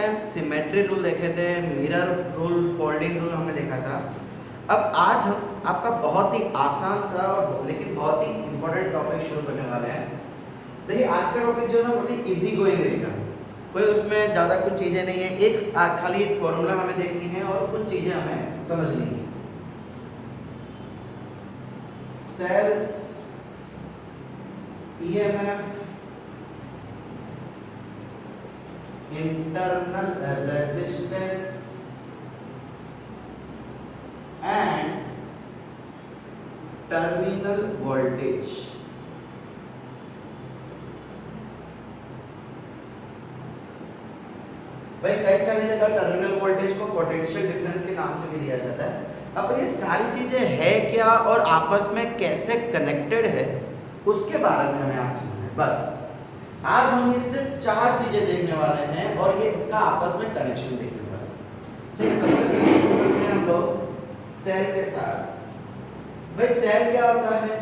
Time symmetry rule देखे थे, mirror rule, folding rule हमने देखा था। अब आज हम आपका बहुत ही आसान सा और लेकिन बहुत ही इम्पोर्टेंट टॉपिक शुरू करने वाले हैं। देखिए आज का टॉपिक जो है ना बहुत ही इजी गोइंग रहेगा, कोई उसमें ज़्यादा कुछ चीज़ें नहीं है। खाली एक फॉर्मूला हमें देखनी है और कुछ चीज़ें हमें समझनी है। Cells EMF, internal resistance and terminal voltage। भाई कई सारी जगह टर्मिनल वोल्टेज को पोटेंशियल डिफरेंस के नाम से भी लिया जाता है। अब ये सारी चीजें है क्या और आपस में कैसे कनेक्टेड है उसके बारे में हमें आज सीखना है। बस आज हम इससे 4 चीजें देखने वाले हैं और ये इसका आपस में कनेक्शन देखने वाले हैं। चलिए सबसे पहले शुरू करते हैं हम लोग सेल के साथ। भाई सेल क्या होता है?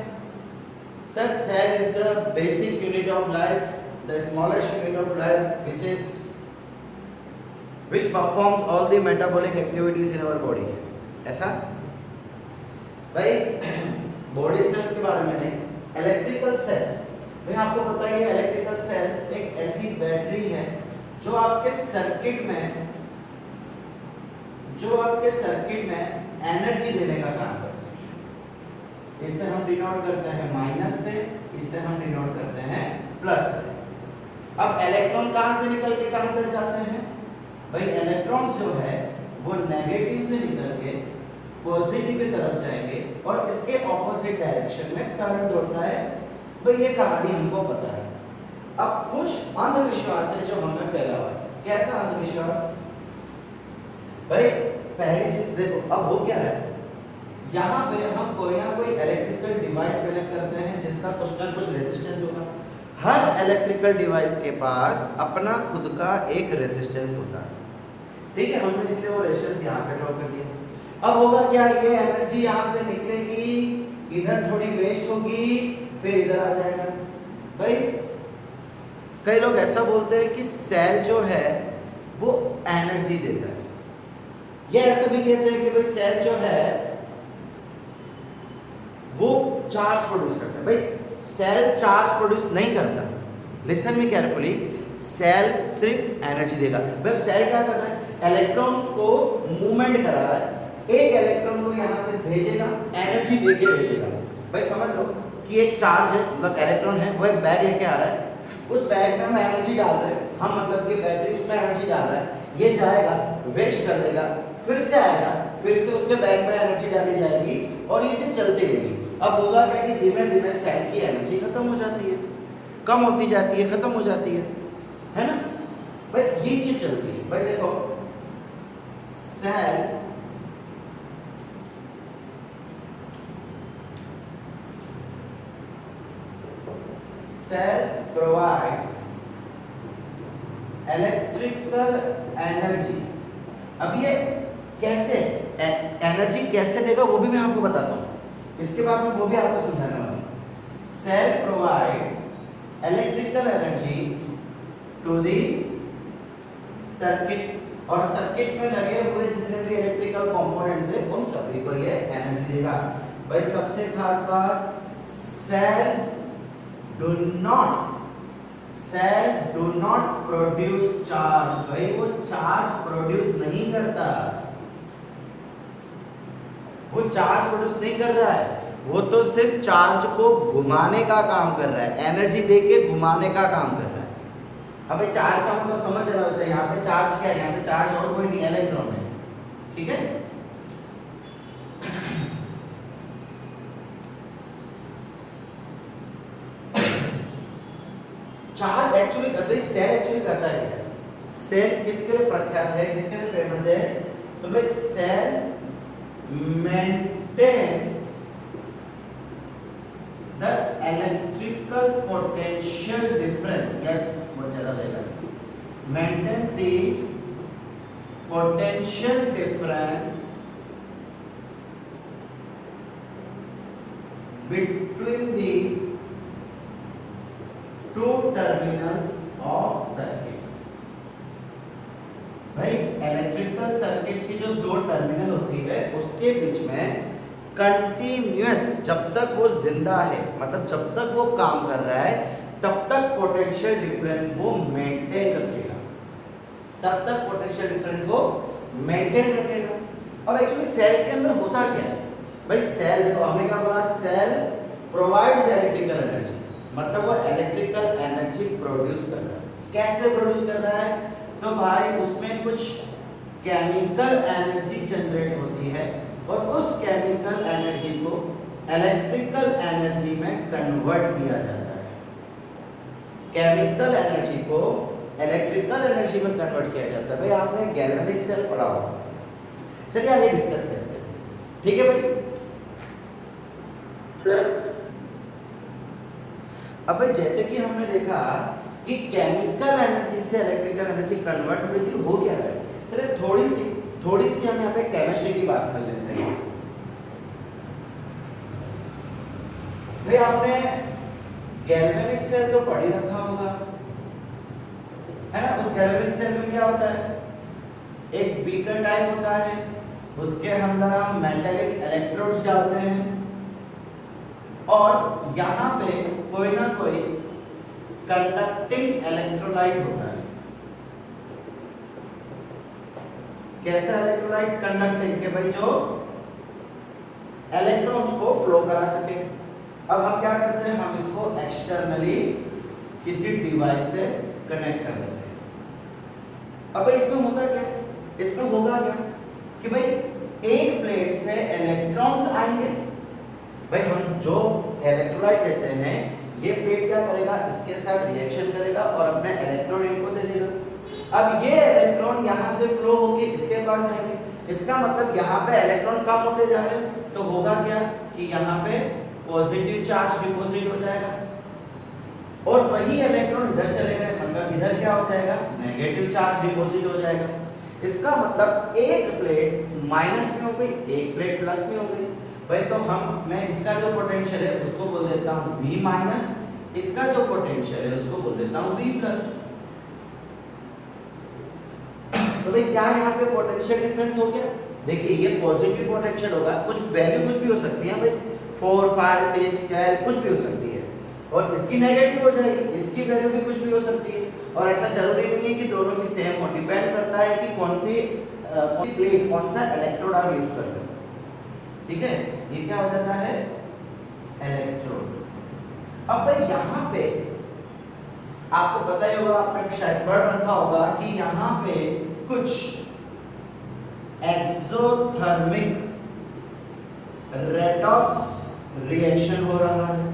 Sir cell is the basic unit of life, the smallest unit of life which performs all the metabolic activities in our body। ऐसा भाई बॉडी सेल्स के बारे में नहीं, इलेक्ट्रिकल सेल्स। भाई आपको पता ही है इलेक्ट्रिकल सेल्स एक ऐसी बैटरी है जो आपके सर्किट में एनर्जी देने का काम करती है। इसे हम डिनोट करते हैं माइनस से, इसे हम डिनोट करते हैं प्लस से। अब इलेक्ट्रॉन कहां से निकल के कहां तक जाते हैं? भाई इलेक्ट्रॉन्स जो है वो नेगेटिव से निकल के पॉजिटिव की तरफ जाएंगे और इसके ऑपोजिट डायरेक्शन में करंट दौड़ता है। भाई ये कहानी हमको पता है। अब कुछ अंधविश्वास है जो हमें फैला हुआ है। कैसा अंधविश्वास? भाई पहली चीज देखो, अब हो क्या है, यहाँ पे हम कोई ना कोई इलेक्ट्रिकल डिवाइस कनेक्ट करते हैं जिसका कुछ ना कुछ रेजिस्टेंस होगा। हर इलेक्ट्रिकल डिवाइस के पास अपना खुद का एक रेजिस्टेंस होता है, ठीक है। हमने इसलिए वो रेजिस्टेंस यहाँ पे ड्रॉ कर दिया। अब होगा क्या, ये एनर्जी यहाँ से निकलेगी, इधर थोड़ी वेस्ट होगी, फिर इधर आ जाएगा। भाई कई लोग ऐसा बोलते हैं कि सेल जो है वो एनर्जी देता है, ये ऐसा भी कहते हैं कि भाई सेल जो है वो चार्ज प्रोड्यूस करता है। भाई सेल चार्ज प्रोड्यूस नहीं करता, लिसन मी केयरफुली, सेल सिर्फ एनर्जी देगा। भाई सेल क्या कर रहा है? इलेक्ट्रॉन्स को मूवमेंट करा रहा है। एक इलेक्ट्रॉन को यहाँ से भेजेगा, एनर्जी देके भेजेगा। भाई समझ लो कि एक चार्ज है, मतलब इलेक्ट्रॉन है, वो एक बैग लेके आ रहा है, उस बैग में हम एनर्जी डाल रहे हैं, हम मतलब कि बैटरी उसमें एनर्जी डाल रहा है, ये जाएगा वेस्ट कर देगा, फिर से आएगा, फिर से उसके बैग में एनर्जी डाली जाएगी और ये चीज चलती रहेगी। अब होगा क्या कि धीमे धीमे सेल की एनर्जी खत्म हो जाती है, कम होती जाती है, खत्म हो जाती है ना। भाई ये चीज चलती है। भाई देखो सेल प्रोवाइड इलेक्ट्रिकल एनर्जी। अब ये कैसे एनर्जी कैसे देगा वो भी मैं आपको बताता हूँ, इसके बाद में वो भी आपको समझाने वाला हूँ। Cell provide electrical energy to the circuit, और सर्किट में लगे हुए जितने भी इलेक्ट्रिकल कंपोनेंट्स है उन सभी को ये एनर्जी देगा। भाई सबसे खास बात, cell do not produce charge. भाई वो चार्ज प्रोड्यूस नहीं करता, वो चार्ज प्रोड्यूस नहीं कर रहा है, वो तो सिर्फ चार्ज को घुमाने का काम कर रहा है, एनर्जी देके घुमाने का काम कर रहा है। अब चार्ज का मतलब समझ रहा हो चाहिए, यहाँ पे चार्ज क्या है? यहाँ पे चार्ज और कोई नहीं, इलेक्ट्रॉन है, ठीक है। चार्ज एक्चुअली सेल एक्चुअली करता है, सेल किसके लिए प्रख्यात है, किसके लिए फेमस है? तो भाई cell maintains the electrical potential difference, या बहुत ज्यादा रहेगा, maintains the potential difference between the two terminals of circuit। Electrical circuit की जो दो टर्मिनल होती है उसके बीच में कंटिन्यूअस, जब तक वो जिंदा है, मतलब जब तक वो काम कर रहा है तब तक पोटेंशियल डिफरेंस वो मेंटेन रखेगा, तब तक पोटेंशियल डिफरेंस वो मेंटेन रखेगा। अब एक्चुअली सेल के अंदर होता क्या है भाई, सेल देखो हमने क्या बोला, सेल प्रोवाइड्स इलेक्ट्रिकल एनर्जी, मतलब वो इलेक्ट्रिकल एनर्जी प्रोड्यूस कर रहा है। कैसे प्रोड्यूस कर रहा है, तो भाई उसमें कुछ केमिकल एनर्जी जनरेट होती है और उस केमिकल एनर्जी को इलेक्ट्रिकल एनर्जी में कन्वर्ट किया जाता है। केमिकल एनर्जी को इलेक्ट्रिकल एनर्जी में कन्वर्ट किया जाता है। भाई आपने गैल्वेनिक सेल पढ़ा होगा, चलिए आगे डिस्कस करते हैं, ठीक है भाई। अब भाई जैसे कि हमने देखा कि केमिकल एनर्जी से इलेक्ट्रिकल एनर्जी कन्वर्ट हो रही थी, हो क्या रहा है, चलिए थोड़ी सी हम यहाँ पे केमिस्ट्री की बात कर लेते हैं। भाई आपने गैल्वेनिक सेल तो पढ़ ही रखा होगा, है ना। उस गैल्वेनिक सेल में क्या होता है, एक बीकर टाइप होता है, उसके अंदर हम मेटालिक इलेक्ट्रोड्स डालते हैं और यहाँ पे कोई ना कोई कंडक्टिंग इलेक्ट्रोलाइट होता है। कैसा इलेक्ट्रोलाइट, कंडक्टिंग, के भाई जो इलेक्ट्रॉन्स को फ्लो करा सके। अब हम क्या करते हैं, हम इसको एक्सटर्नली किसी डिवाइस से कनेक्ट कर देते हैं। अब इसमें होता क्या, इसमें होगा क्या कि भाई एक प्लेट से इलेक्ट्रॉन्स आएंगे, भाई हम जो इलेक्ट्रोलाइट लेते हैं ये प्लेट क्या करेगा, इसके साथ रिएक्शन करेगा और अपने इलेक्ट्रॉन इनको दे देगा। अब ये इलेक्ट्रॉन यहाँ से फ्लो होके इसके पास आएंगे, इसका मतलब यहाँ पे इलेक्ट्रॉन कम होते जा रहे हैं, तो होगा क्या कि यहाँ पे पॉजिटिव चार्ज डिपॉजिट हो जाएगा और वही इलेक्ट्रॉन इधर चले गए, मतलब इधर क्या हो जाएगा, नेगेटिव चार्ज डिपॉजिट हो जाएगा। इसका मतलब एक प्लेट माइनस में हो गई, एक प्लेट प्लस में हो गई। भाई तो मैं इसका जो पोटेंशियल है उसको बोल देता हूँ V माइनस, इसका जो पोटेंशियल है उसको बोल देता हूँ V प्लस। तो भाई क्या यहाँ पे पोटेंशियल डिफरेंस हो गया, देखिए ये पॉजिटिव पोटेंशियल होगा, कुछ वैल्यू कुछ भी हो सकती है भाई, 4, 5, 6, 12 कुछ भी हो सकती है, और इसकी नेगेटिव हो जाएगी, इसकी वैल्यू भी कुछ भी हो सकती है। और ऐसा जरूरी नहीं है कि दोनों की सेम हो, डिपेंड करता है कि कौन सी प्लेट, कौन सा इलेक्ट्रोड आप यूज करते हो, ठीक है। ये क्या हो जाता है, इलेक्ट्रोड। अब भाई यहाँ पे आपको पता ही होगा, आपने शायद पढ़ रखा होगा कि यहाँ पे कुछ एक्सोथर्मिक रेडॉक्स रिएक्शन हो रहा है।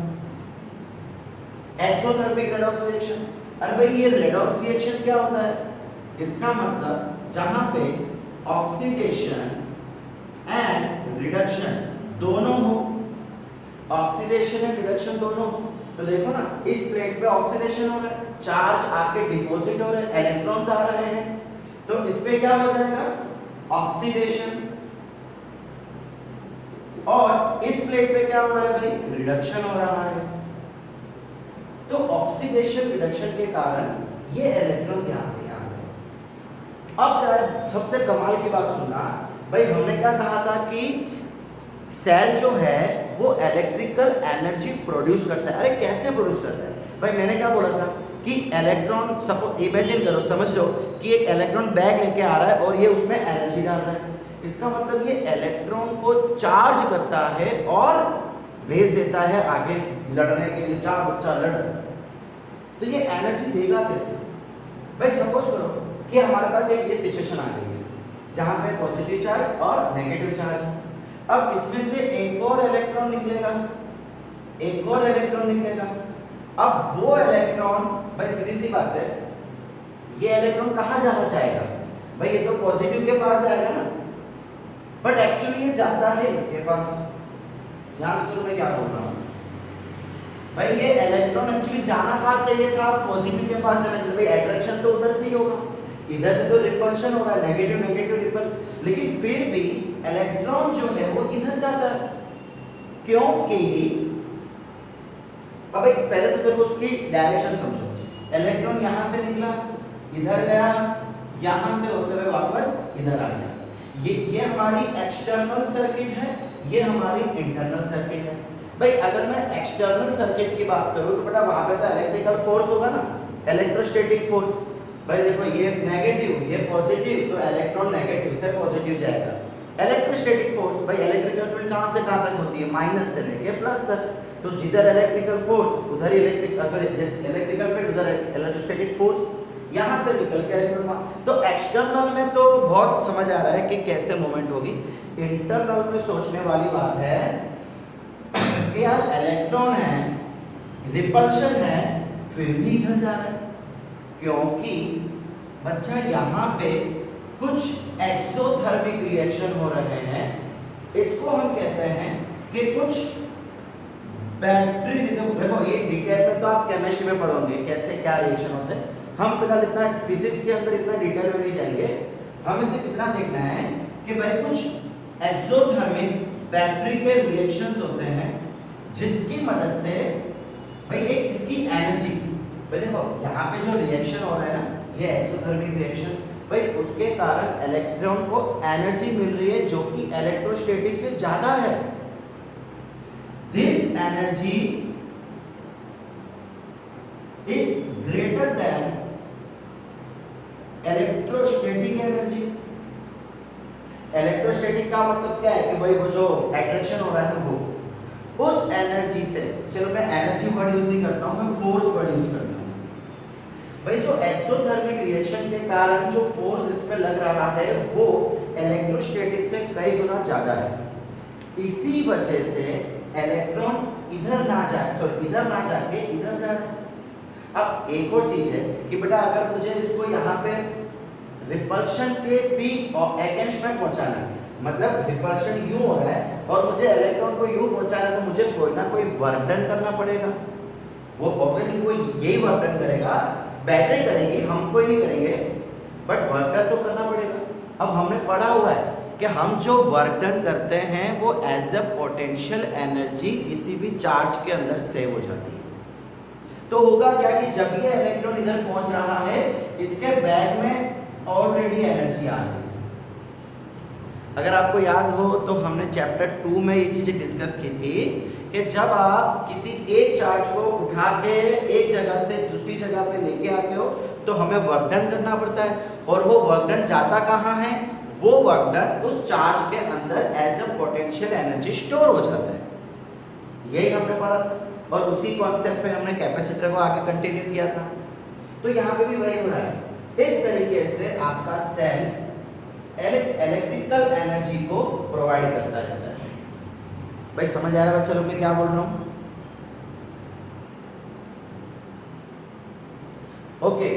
एक्सोथर्मिक रेडॉक्स रिएक्शन, अरे भाई ये रेडॉक्स रिएक्शन क्या होता है, इसका मतलब जहां पे ऑक्सीडेशन एंड रिडक्शन दोनों हो, ऑक्सीडेशन एंड रिडक्शन दोनों हो, तो देखो ना इस प्लेट पे ऑक्सीडेशन हो रहा है, चार्ज आके डिपॉजिट हो रहे हैं, इलेक्ट्रॉन्स आ रहे हैं, तो इस पे क्या हो जाएगा, ऑक्सीडेशन, और इस प्लेट पे क्या हो रहा है भाई, रिडक्शन हो रहा है। तो ऑक्सीडेशन रिडक्शन के कारण ये इलेक्ट्रॉन्स यहां से आ गए। अब जरा सबसे कमाल की बात सुनना भाई, हमने क्या कहा था कि सेल जो है वो इलेक्ट्रिकल एनर्जी प्रोड्यूस करता है। अरे कैसे प्रोड्यूस करता है भाई, मैंने क्या बोला था कि इलेक्ट्रॉन, सपोज इमेजिन करो, समझ लो कि एक इलेक्ट्रॉन बैग लेके आ रहा है और ये उसमें एनर्जी डाल रहा है, इसका मतलब ये इलेक्ट्रॉन को चार्ज करता है और भेज देता है आगे लड़ने के लिए, चार बच्चा लड़, तो ये एनर्जी देगा कैसे भाई। सपोज करो कि हमारे पास एक ये सिचुएशन आ गई है जहां पे पॉजिटिव चार्ज और नेगेटिव चार्ज है। अब इसमें से एक और इलेक्ट्रॉन निकलेगा, एक और इलेक्ट्रॉन निकलेगा। अब वो इलेक्ट्रॉन भाई सीधी सी बात है, ये इलेक्ट्रॉन कहाँ जाना चाहेगा भाई, ये तो पॉजिटिव के पास जाएगा ना, बट एक्चुअली ये जाता है इसके पास। ध्यान से मैं क्या बोल रहा हूँ भाई, ये इलेक्ट्रॉन एक्चुअली जाना कहाँ चाहिए था, पॉजिटिव के पास जाना चाहिए भाई, अट्रैक्शन तो उधर से ही होगा, इधर से तो रिपल्शन हो रहा है, नेगेटिव नेगेटिव रिपल, लेकिन फिर भी इलेक्ट्रॉन जो है वो इधर जाता है, क्योंकि अब पहले तो देखो उसकी डायरेक्शन समझो, इलेक्ट्रॉन यहाँ से निकला, इधर गया, यहाँ से होते हुए वापस इधर आ गया। ये हमारी एक्सटर्नल सर्किट है, ये हमारी इंटरनल सर्किट है। भाई अगर मैं एक्सटर्नल सर्किट की बात करूं तो बेटा वहां पे तो इलेक्ट्रिकल फोर्स होगा ना, इलेक्ट्रोस्टैटिक फोर्स। भाई देखो ये नेगेटिव ये पॉजिटिव, तो इलेक्ट्रॉन नेगेटिव से पॉजिटिव जाएगा। इलेक्ट्रोस्टैटिक फोर्स, भाई इलेक्ट्रिकल फील्ड कहां से कहां तक होती है, माइनस से लेके प्लस तक। तो जिधर इलेक्ट्रिकल फोर्स उधर इलेक्ट्रिकल फील्ड उधर इलेक्ट्रोस्टैटिक फोर्स, यहां से निकल के इलेक्ट्रॉन। तो एक्सटर्नल में तो बहुत समझ आ रहा है कि कैसे मूवमेंट होगी। इंटरनल में सोचने वाली बात है कि यार इलेक्ट्रॉन है, रिपल्शन है, फिर भी इधर जा रहा है, क्योंकि बच्चा यहाँ पे कुछ एक्सोथर्मिक रिएक्शन हो रहे हैं। इसको हम कहते हैं कि कुछ बैटरी, देखो ये डिटेल में तो आप केमिस्ट्री में पढ़ोगे कैसे क्या रिएक्शन होते हैं। हम फिलहाल इतना फिजिक्स के अंदर इतना डिटेल में नहीं जाएंगे। हमें सिर्फ इतना देखना है कि भाई कुछ एक्सोथर्मिक बैटरी के रिएक्शंस होते हैं जिसकी मदद से भाई एक इसकी एनर्जी, भाई देखो यहाँ पे जो रिएक्शन हो रहा है ना, ये एक्सोथर्मिक रिएक्शन, भाई उसके कारण इलेक्ट्रॉन को एनर्जी मिल रही है जो कि इलेक्ट्रोस्टैटिक से ज्यादा है। This energy is greater than electrostatic energy. Electrostatic का मतलब क्या है कि भाई वो जो अट्रैक्शन हो रहा है ना, वो उस एनर्जी से, चलो मैं एनर्जी वर्ड यूज नहीं करता हूं, मैं फोर्स वर्ड यूज करता हूं। भाई जो एक्सोथर्मिक रिएक्शन के कारण जो फोर्स इस पे लग रहा है वो इलेक्ट्रोस्टैटिक से कई गुना ज्यादा है। इसी वजह से इलेक्ट्रॉन इधर ना जाके इधर जा रहा है। अब एक और चीज है कि बेटा अगर मुझे इसको यहाँ पे रिपल्शन के भी अगेंस्ट में पहुंचाना है, मतलब रिपल्शन यूं हो रहा है और मुझे इलेक्ट्रॉन को यूं पहुंचाना है, तो मुझे कोई ना कोई वर्क डन करना पड़ेगा। वो ऑब्वियसली कोई यही वर्क डन करेगा, बैटरी करेगी, हम कोई नहीं करेंगे, बट वर्क डन तो करना पड़ेगा। अब हमने पढ़ा हुआ है कि हम जो वर्क डन करते हैं वो एज अ पोटेंशियल एनर्जी किसी भी चार्ज के अंदर सेव हो जाती है। तो होगा क्या कि जब ये इलेक्ट्रॉन इधर पहुंच रहा है, इसके बैग में ऑलरेडी एनर्जी आ रही है। अगर आपको याद हो तो हमने चैप्टर 2 में ये चीजें डिस्कस की थी कि जब आप किसी एक चार्ज को उठा के एक जगह से दूसरी जगह पे लेके आते हो तो हमें वर्क डन करना पड़ता है, और वो वर्क डन जाता कहाँ है, वो वर्क डन उस चार्ज के अंदर as a potential energy store हो जाता है। यही हमने पढ़ा था और उसी कॉन्सेप्ट पे हमने कैपेसिटर को आगे कंटिन्यू किया था। तो यहाँ पे भी वही हो रहा है। इस तरीके से आपका सेल इलेक्ट्रिकल एनर्जी को प्रोवाइड करता रहता है। भाई समझ आ रहा है बच्चा लोग मैं क्या बोल रहा हूँ? ओके,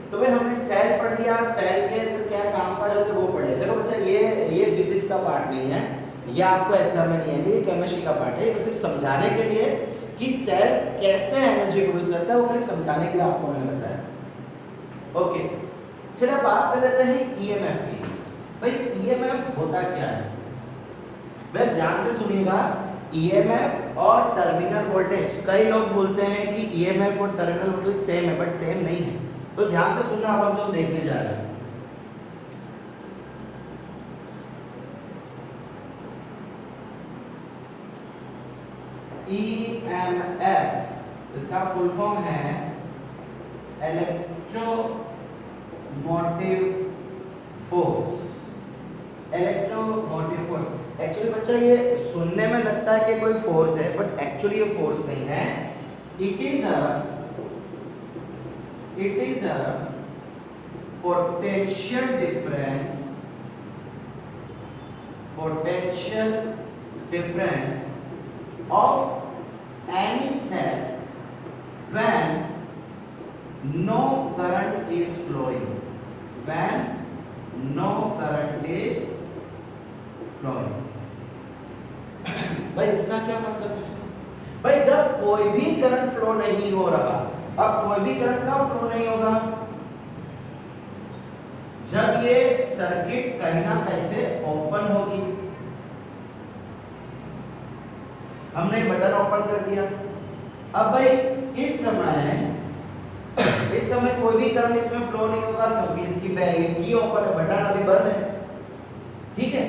तो भाई हमने सेल पढ़ लिया, सेल के अंदर क्या काम काज होते हैं वो पढ़ लिया। देखो बच्चा ये फिजिक्स का पार्ट नहीं है, ये आपको एग्जाम में नहीं है, ये केमिस्ट्री का पार्ट है। ये तो सिर्फ समझाने के लिए कि सेल कैसे एनर्जी प्रोड्यूस करता है, वो खाली समझाने के लिए आपको मैंने बताया। ओके, चलिए बात कर लेते हैं ईएमएफ की। भाई ईएमएफ होता क्या है? भाई ध्यान से सुनिएगा, ईएमएफ और टर्मिनल वोल्टेज, कई लोग बोलते हैं कि ईएमएफ और टर्मिनल वोल्टेज सेम है, बट सेम नहीं है। तो ध्यान से सुनना, अब हम जो देखने जा रहे हैं। ईएमएफ इसका फुल फॉर्म है electromotive force. Electromotive force actually बच्चा ये सुनने में लगता है कि कोई फोर्स है, बट एक्चुअली ये फोर्स नहीं है। It is a potential difference of any cell when no current is flowing, when no current is flowing। भाई इसका क्या मतलब है? भाई जब कोई भी करंट फ्लो नहीं हो रहा, अब कोई भी करंट कब फ्लो नहीं होगा? जब ये सर्किट कहीं ना कहीं से ओपन होगी। हमने बटन ओपन कर दिया, अब भाई इस समय कोई भी करंट इसमें फ्लो नहीं होगा क्योंकि इसकी की ओपन है, बटन अभी बंद है। ठीक है।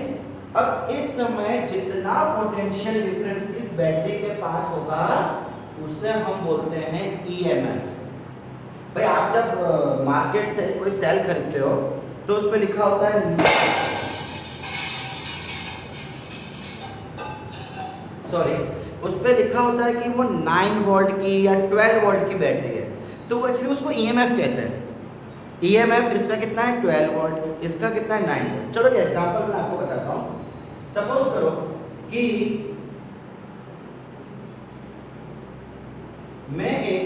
अब इस समय जितना पोटेंशियल डिफरेंस इस बैटरी के पास होगा उसे हम बोलते हैं ईएमएफ। भाई आप जब मार्केट से कोई सेल खरीदते हो तो उस पर लिखा होता है, सॉरी, उस पर लिखा होता है कि वो 9 वोल्ट की या 12 वोल्ट की बैटरी है, तो वो एक्चुअली उसको ईएमएफ कहते हैं। ईएमएफ इसका कितना है 12 वोल्ट, इसका कितना है 9 वोल्ट। चलो एग्जांपल मैं आपको बताता हूँ। सपोज करो कि मैं एक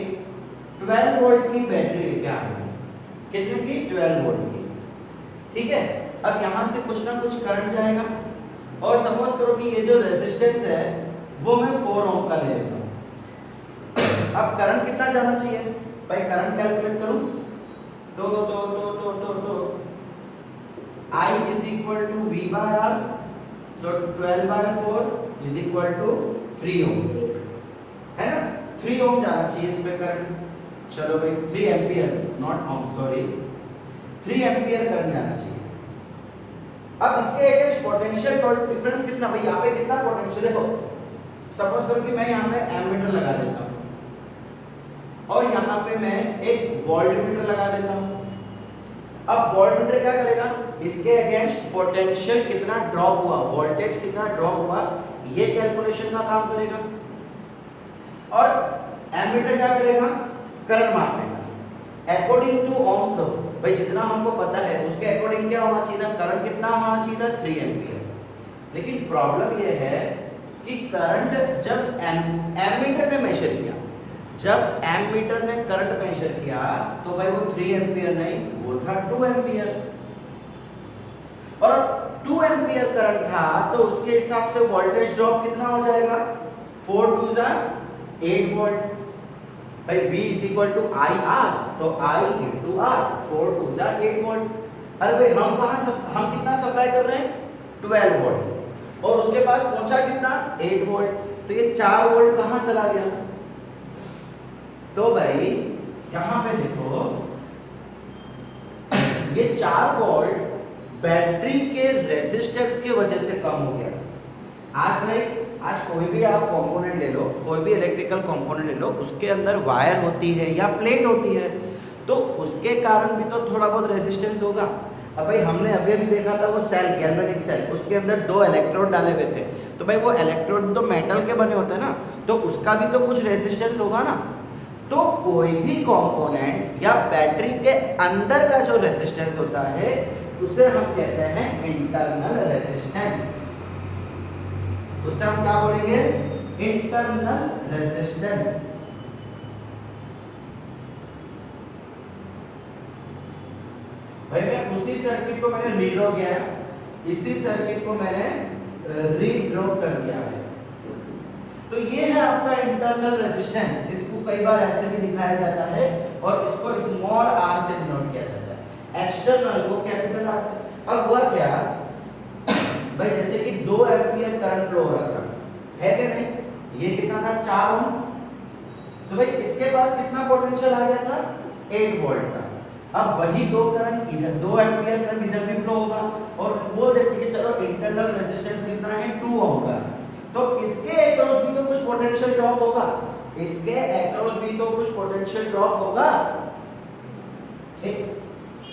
12 वोल्ट की बैटरी लेके आ रहा हूँ, कितने की 12 वोल्ट की, ठीक है। अब यहाँ से कुछ ना कुछ करंट जाएगा और सपोज करो कि ये जो रेजिस्टेंस है वो मैं 4 ओम का ले लेता हूँ। अब करंट कितना जाना चाहिए भाई, करंट कैलकुलेट करूँ तो I is equal to V by R, so 12 by 4 is equal to 3 ओम, है ना। 3 ओम जाना चाहिए इस पे करंट। चलो भाई 3 ampere, not ohm, sorry, 3 ampere current जाना चाहिए। अब इसके अगेंस्ट पोटेंशियल डिफरेंस कितना, भाई यहाँ पे कितना पोटेंशियल है, देखो सपोज करो कि मैं यहाँ पे एमीटर लगा देता हूँ और यहाँ पे मैं एक वोल्टमीटर लगा देता हूँ। अब वोल्टमीटर क्या करेगा, इसके अगेंस्ट पोटेंशियल कितना ड्रॉप हुआ, वोल्टेज कितना ड्रॉप हुआ, ये कैलकुलेशन का काम करेगा। और एमीटर क्या करेगा, करंट मापेगा अकॉर्डिंग टू ओम्स लॉ। भाई जितना हमको पता है उसके अकॉर्डिंग क्या होना चाहिए था, करंट कितना होना चाहिए था 3 एम्पियर। लेकिन प्रॉब्लम ये है कि करंट जब एमीटर ने मेजर किया, जब एमीटर ने करंट मेजर किया तो भाई वो 3 एम्पियर नहीं, वो था 2 एम्पियर। और 2 एम्पियर करंट था तो उसके हिसाब से वोल्टेज ड्रॉप कितना हो जाएगा, 4 2 जा 8 वोल्ट। भाई V is equal to IR, तो I into R, 4 2 जा 8 वोल्ट। अरे भाई हम कितना सप्लाई कर रहे हैं 12 वोल्ट और उसके पास पहुंचा कितना 8 वोल्ट, तो ये 4 वोल्ट कहाँ चला गया। तो भाई यहाँ पे देखो ये 4 वोल्ट बैटरी के रेजिस्टेंस की वजह से कम हो गया। आज कोई भी आप कंपोनेंट ले लो, कोई भी इलेक्ट्रिकल कंपोनेंट ले लो, उसके अंदर वायर होती है या प्लेट होती है, तो उसके कारण भी तो थोड़ा बहुत रेजिस्टेंस होगा। अब भाई हमने अभी अभी देखा था वो सेल, गैल्वेनिक सेल, उसके अंदर 2 इलेक्ट्रोड डाले हुए थे, तो भाई वो इलेक्ट्रोड तो मेटल के बने होते हैं ना, तो उसका भी तो कुछ रेजिस्टेंस होगा ना। तो कोई भी कंपोनेंट या बैटरी के अंदर का जो रेजिस्टेंस होता है उसे हम कहते हैं इंटरनल रेजिस्टेंस। उसे हम क्या बोलेंगे, इंटरनल रेजिस्टेंस। भाई मैं उसी सर्किट को मैंने रीड्रॉ किया है, इसी सर्किट को मैंने रीड्रॉ कर दिया है। तो ये है आपका इंटरनल रेजिस्टेंस। इसको कई बार ऐसे भी दिखाया जाता है और इसको स्मॉल r से डिनोट किया जाता है, एक्सटर्नल को कैपिटल R से। अब हुआ क्या भाई, जैसे कि 2 एम्पियर करंट फ्लो हो रहा था, है कि नहीं, ये कितना था 4 ओम, तो भाई इसके पास कितना पोटेंशियल आ गया था 8 वोल्ट का। अब वही 2 करंट इधर, 2 एम्पियर करंट इधर भी फ्लो होगा और बोल देते कि चलो इंटरनल रेजिस्टेंस कितना है 2 ओम का, तो इसके अक्रॉस भी तो कुछ पोटेंशियल ड्रॉप होगा, इसके अक्रॉस भी तो कुछ पोटेंशियल ड्रॉप होगा। एक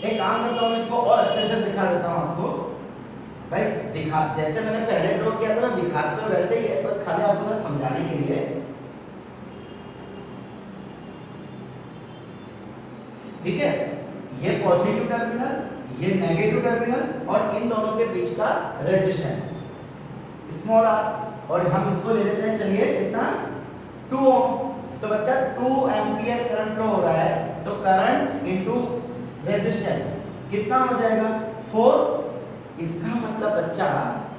काम करता हूं, इसको और अच्छे से दिखा देता हूं आपको। भाई दिखा, जैसे मैंने पहले ड्रॉ किया था ना, दिखाते तो वैसे ही है, बस खाली आपको समझाने के लिए। ठीक है, ये पॉजिटिव टर्मिनल, ये नेगेटिव टर्मिनल और इन दोनों के बीच का रेजिस्टेंस स्मॉल r, और हम इसको ले लेते हैं, चलिए कितना 2 ओम। तो बच्चा 2 एम्पियर करंट फ्लो हो रहा है, तो करंट इनटू रेजिस्टेंस कितना हो जाएगा 4। इसका मतलब बच्चा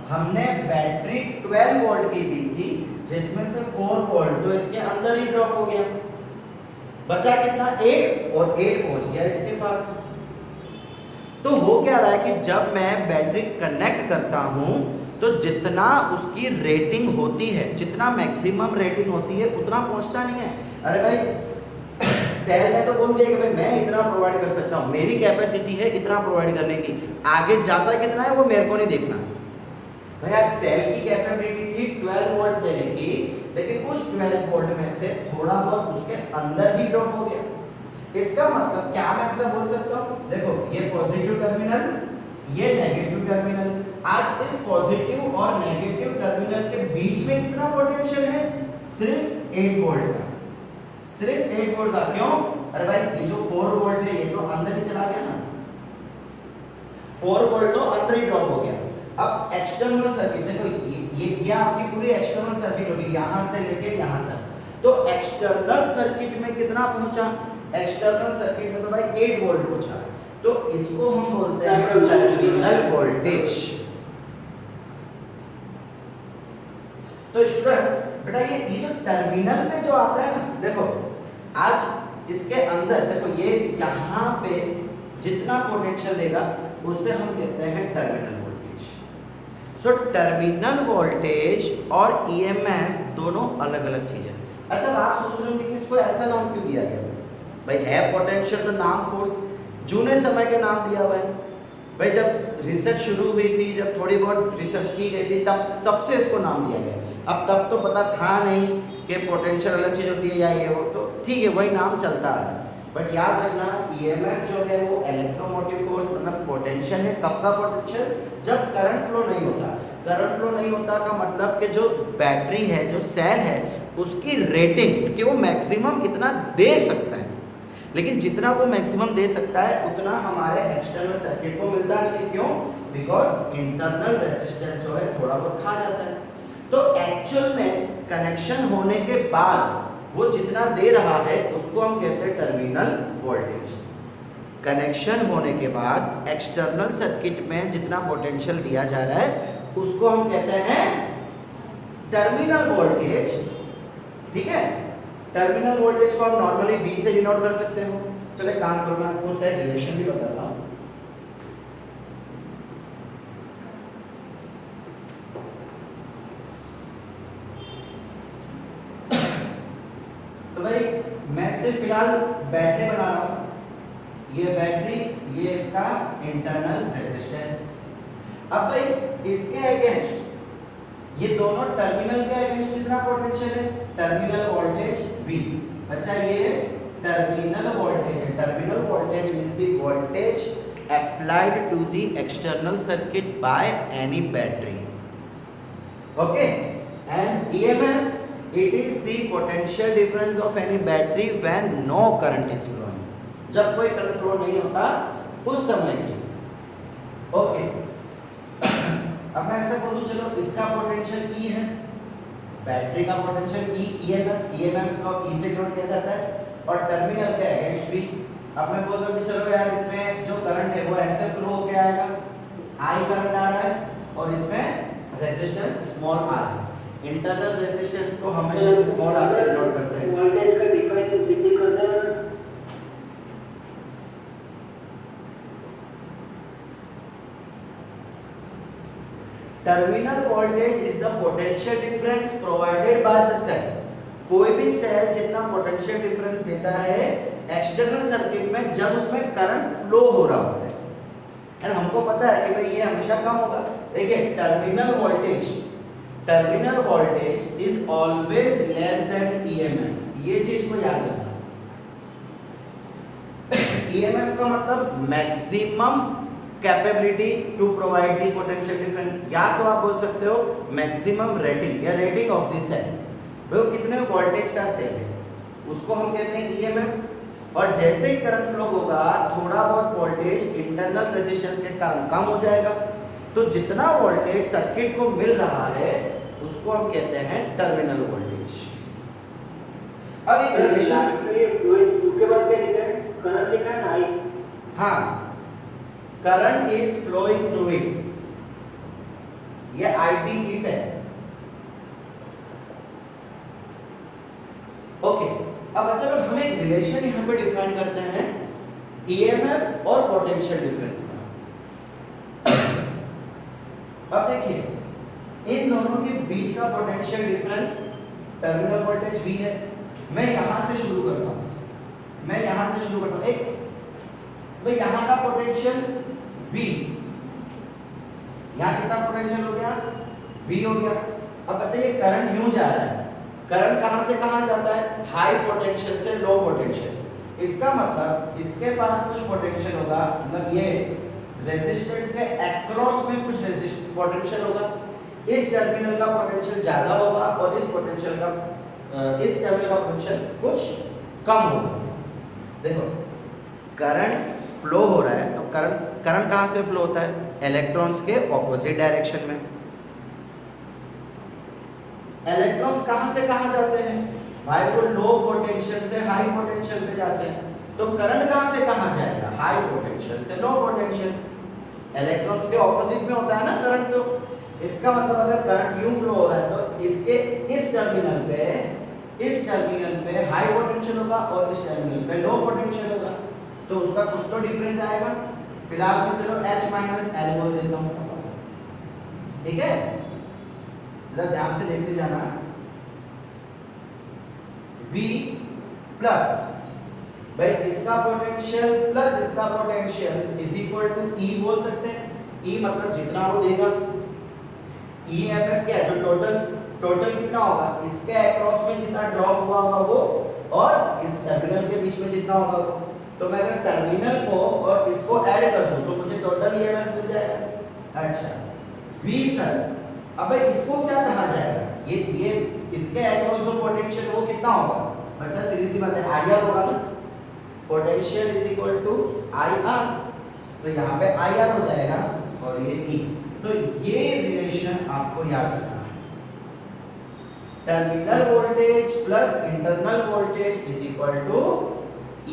हमने बैटरी 12 वोल्ट की दी थी जिसमें से 4 वोल्ट तो इसके अंदर ही ड्रॉप हो गया, बचा कितना 8 और 8 पहुंच गया इसके पास। तो हो क्या रहा है कि जब मैं बैटरी कनेक्ट करता हूं तो जितना उसकी रेटिंग होती है, जितना मैक्सिमम रेटिंग होती है उतना पहुंचता नहीं है। अरे भाई सेल ने तो बोल दिया कि भाई मैं इतना प्रोवाइड कर सकता हूँ, मेरी कैपेसिटी है इतना प्रोवाइड करने की, आगे जाता कितना है वो मेरे को नहीं देखना। भाई यार सेल की कैपेबिलिटी थी 12 वोल्ट देने की, लेकिन उस 12 वोल्ट में से थोड़ा बहुत उसके अंदर ही ड्रॉप हो गया। इसका मतलब क्या मैं ऐसा बोल सकता हूँ, देखो ये पॉजिटिव टर्मिनल, ये नेगेटिव टर्मिनल, आज इस पॉजिटिव और नेगेटिव टर्मिनल के बीच में कितना पोटेंशियल है, सिर्फ 8 वोल्ट का, सिर्फ 8 वोल्ट का। क्यों? अरे भाई ये जो 4 वोल्ट है ये तो अंदर ही चला गया ना, 4 वोल्ट तो अंदर ही ड्रॉप हो गया। अब एक्सटर्नल सर्किट देखो, ये आपकी पूरी एक्सटर्नल सर्किट होगी यहां से लेके यहां तक, तो एक्सटर्नल सर्किट में कितना पहुंचा, एक्सटर्नल सर्किट में तो भाई 8 वोल्ट पहुंचा, तो इसको हम बोलते हैं टर्मिनल वोल्टेज। तो स्टूडेंट्स बेटा ये जो टर्मिनल में जो आता है ना, देखो आज इसके अंदर देखो ये यहां पे जितना पोटेंशियल देगा उसे हम कहते हैं terminal voltage. So terminal voltage और ईएमएफ दोनों अलग अलग चीजें। अच्छा आप सोच रहे होंगे कि इसको ऐसा नाम क्यों दिया गया, भाई है पोटेंशियल तो नाम फोर्स, जूने समय के नाम दिया हुआ है। भाई जब रिसर्च शुरू हुई थी, जब थोड़ी बहुत रिसर्च की गई थी, तब से इसको नाम दिया गया। अब तब तो पता था नहीं कि पोटेंशियल अलग चीज होती है या ये वो, तो ठीक है वही नाम चलता है। बट याद रखना ईएमएफ जो है वो इलेक्ट्रोमोटिव फोर्स मतलब पोटेंशियल है। कब का पोटेंशियल, जब करंट फ्लो नहीं होता। करंट फ्लो नहीं होता का मतलब कि जो बैटरी है, जो सेल है, उसकी रेटिंग्स कि वो मैक्सिमम इतना दे सकता है, लेकिन जितना वो मैक्सिमम दे सकता है उतना हमारे एक्सटर्नल सर्किट को मिलता नहीं है। क्यों? बिकॉज इंटरनल रेजिस्टेंस जो है थोड़ा बहुत खा जाता है। तो एक्चुअल में कनेक्शन होने के बाद वो जितना दे रहा है उसको हम कहते हैं टर्मिनल वोल्टेज। कनेक्शन होने के बाद एक्सटर्नल सर्किट में जितना पोटेंशियल दिया जा रहा है उसको हम कहते हैं टर्मिनल वोल्टेज। ठीक है, टर्मिनल वोल्टेज को हम नॉर्मली V से डिनोट कर सकते हो। चलो काम करो, मैं आपको उसका एक रिलेशन भी बताता हूँ। तो भाई मैं सिर्फ फिलहाल बैटरी बना रहा हूँ, ये बैटरी, ये इसका इंटरनल रेजिस्टेंस। अब भाई इसके अगेंस्ट ये दोनों टर्मिनल के अगेंस्ट कितना पोटेंशियल है, टर्मिनल वोल्टेज V। अच्छा ये टर्मिनल वोल्टेज है, terminal voltage means the voltage applied to the external circuit by any battery. Okay, and EMF it is the potential difference of any battery when no current is flowing, जब कोई current flow नहीं होता उस समय की। Okay, अब मैं ऐसे बोलूं, चलो इसका पोटेंशियल E है, बैटरी का पोटेंशियल E, EMF को E से डिनोट किया जाता है, और टर्मिनल के अगेंस्ट भी। अब मैं बोलता हूं कि चलो यार इसमें जो करंट है वो ऐसे फ्लो होके आएगा, I करंट आ रहा है और इसमें रेजिस्टेंस स्मॉल r है। इंटरनल रेजिस्टेंस को हमेशा स्मॉल r से डिनोट करते हैं। वोल्टेज का डिफरेंस कितनी करना है? Terminal voltage is the potential difference provided by the cell. कोई भी सेल जितना पोटेंशियल डिफरेंस देता है एक्सटर्नल सर्किट में जब उसमें करंट फ्लो हो रहा होता है, एंड हमको पता है कि भाई ये हमेशा कम होगा। देखिए terminal voltage is always less than EMF, ये चीज को याद रखना। EMF का मतलब maximum capability to provide the potential difference, या तो आप बोल सकते हो मैक्सिमम रेटिंग या रेटिंग ऑफ द सेल। वो कितने वोल्टेज का सेल है उसको हम कहते हैं EMF। और जैसे ही करंट फ्लो होगा थोड़ा बहुत वोल्टेज इंटरनल रेजिस्टेंस के कारण कम हो जाएगा, तो जितना वोल्टेज सर्किट को मिल रहा है उसको हम कहते हैं टर्मिनल वोल्टेज। अब एक रिलेशन उसके बाद क्या लिखा है? करंट लिखा है ना I। हाँ, current is flowing through it, ये IT इट है। ओके, अब चलो हम एक रिलेशन यहाँ पे डिफाइन करते हैं EMF और पोटेंशियल डिफरेंस का। अब देखिए इन दोनों के बीच का potential difference terminal voltage V है। मैं यहां से शुरू करता हूं, मैं यहां से शुरू करता हूं। एक भाई यहां का पोटेंशियल V, यहां कितना पोटेंशियल हो गया V हो गया। अब बच्चा ये करंट यूं जा रहा है, करंट कहां से कहां जाता है, हाई पोटेंशियल से लो पोटेंशियल। इसका मतलब इसके पास कुछ पोटेंशियल होगा, मतलब ये रेजिस्टेंस के अक्रॉस में कुछ पोटेंशियल होगा। इस टर्मिनल का पोटेंशियल ज्यादा होगा और इस टर्मिनल का पोटेंशियल कुछ कम होगा। देखो करंट फ्लो हो रहा है, तो करंट कहां से फ्लो होता है, इलेक्ट्रॉन्स के ऑपोजिट डायरेक्शन में। इलेक्ट्रॉन्स कहां से कहां जाते हैं भाई, वो लो पोटेंशियल से हाई पोटेंशियल पे जाते हैं। तो करंट कहां से कहां जाएगा, हाई पोटेंशियल से लो पोटेंशियल। इलेक्ट्रॉन्स के ऑपोजिट में होता है ना करंट, तो इसका मतलब अगर करंट यूं फ्लो हो रहा है तो इसके इस टर्मिनल पे हाई पोटेंशियल होगा और इस टर्मिनल पे लो पोटेंशियल होगा, तो उसका कुछ तो डिफरेंस आएगा। फिलहाल मैं चलो H माइनस L बोल देता हूं, ठीक है, जरा ध्यान से देखते जाना। V प्लस भाई इसका पोटेंशियल प्लस इसका potential is equal to E बोल सकते हैं। E मतलब जितना वो देगा, EMF क्या है, जो टोटल कितना होगा, इसके अक्रॉस में जितना ड्रॉप हुआ होगा वो, और इस टर्मिनल के बीच में जितना होगा वो। तो मैं अगर टर्मिनल को और इसको ऐड कर दूं तो मुझे टोटल EMF मिल जाएगा। अच्छा V प्लस, अब इसको क्या कहा जाएगा, ये इसके अक्रॉस जो पोटेंशियल वो कितना होगा बच्चा, सीधी सी बात है IR होगा ना, potential is equal to IR, तो यहाँ पे IR हो जाएगा और ये E। तो ये रिलेशन आपको याद रखना है, terminal voltage plus internal voltage is equal to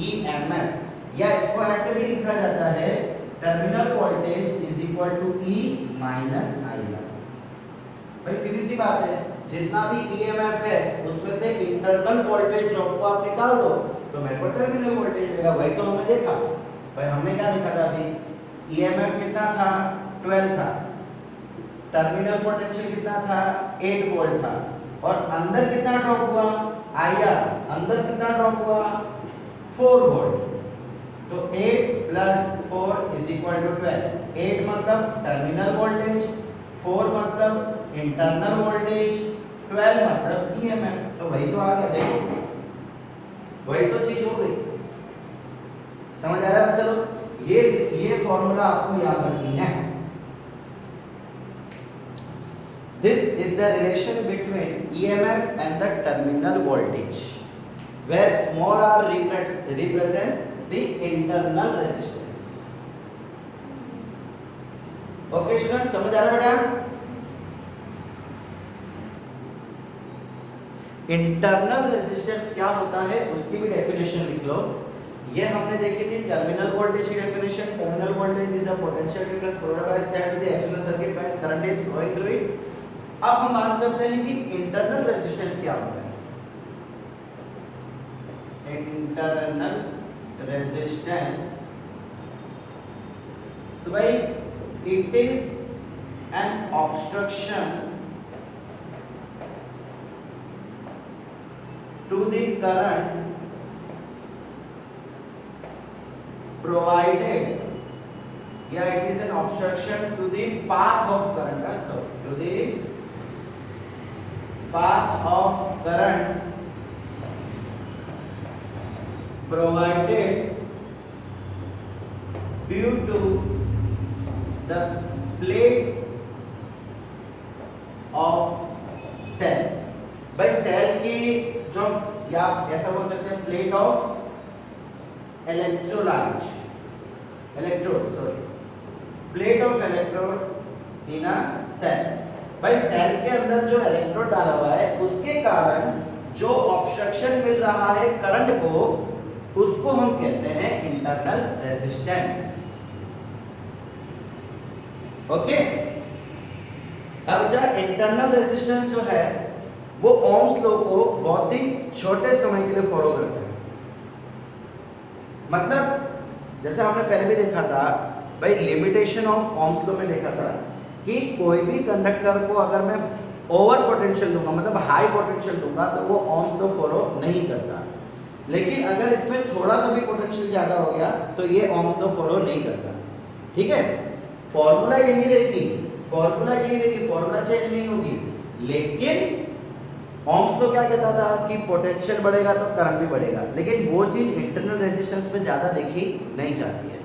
EMF, या इसको ऐसे भी लिखा जाता है terminal voltage is equal to E minus IR। भाई सीधी सी बात है, जितना भी EMF है उसमें से इंटरनल वोल्टेज ड्रॉप को आप निकाल दो तो मेरे को टर्मिनल वोल्टेज मिलेगा। वही तो हमने देखा भाई, हमने क्या देखा था अभी, EMF कितना था 12 था, टर्मिनल पोटेंशियल कितना था 8 वोल्ट था, और अंदर कितना ड्रॉप हुआ IR, अंदर कितना ड्रॉप हुआ 4 वोल्ट। तो 8 प्लस 4 इज इक्वल टू 12। 8 मतलब टर्मिनल वोल्टेज, 4 मतलब इंटरनल वोल्टेज, 12 मतलब EMF। तो वही तो आ गया, देखो वही तो चीज हो गई। समझ आ रहा है चलो, ये फॉर्मूला आपको याद रखनी है। This is the relation between EMF and the terminal voltage, where small r represents the internal resistance. Okay students, समझ आ रहा है बेटा? इंटरनल रेजिस्टेंस क्या होता है उसकी भी डेफिनेशन लिख लो। ये हमने देखी थी टर्मिनल वोल्टेज की definition, terminal voltage is a potential difference provided by set with the external circuit when current is flowing through it. अब हम बात करते हैं कि इंटरनल रेजिस्टेंस क्या होता है। इंटरनल रेजिस्टेंस, सो भाई it is an obstruction to the current provided, yeah, it is an obstruction to the path of current, so to the path of current provided due to the plate of cell। भाई cell की जो, या ऐसा बोल सकते हैं plate of electrode, plate of electrode in a cell. भाई cell के अंदर जो इलेक्ट्रोड डाला हुआ है उसके कारण जो ऑब्स्ट्रक्शन मिल रहा है करंट को, उसको हम कहते हैं इंटरनल रेजिस्टेंस। ओके, अब जब इंटरनल रेजिस्टेंस जो है वो ओम्स लॉ को बहुत ही छोटे समय के लिए फॉलो करता है। मतलब जैसे हमने पहले भी देखा था भाई, लिमिटेशन ऑफ ओम्स लॉ में देखा था कि कोई भी कंडक्टर को अगर मैं ओवर पोटेंशियल दूंगा, मतलब हाई पोटेंशियल दूंगा, तो वो ओम्स लॉ फॉलो नहीं करता। लेकिन अगर इसमें थोड़ा सा भी पोटेंशियल ज़्यादा हो गया तो ये ओम्स लॉ फॉलो नहीं करता। ठीक है, फॉर्मूला यही रहेगी, फॉर्मूला चेंज नहीं होगी, लेकिन ओम्स लॉ क्या कहता था कि पोटेंशियल बढ़ेगा तो करंट भी बढ़ेगा, लेकिन वो चीज़ इंटरनल रेजिस्टेंस पे ज़्यादा देखी नहीं जाती है।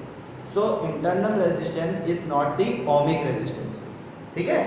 So internal resistance is not the ohmic resistance. ठीक है,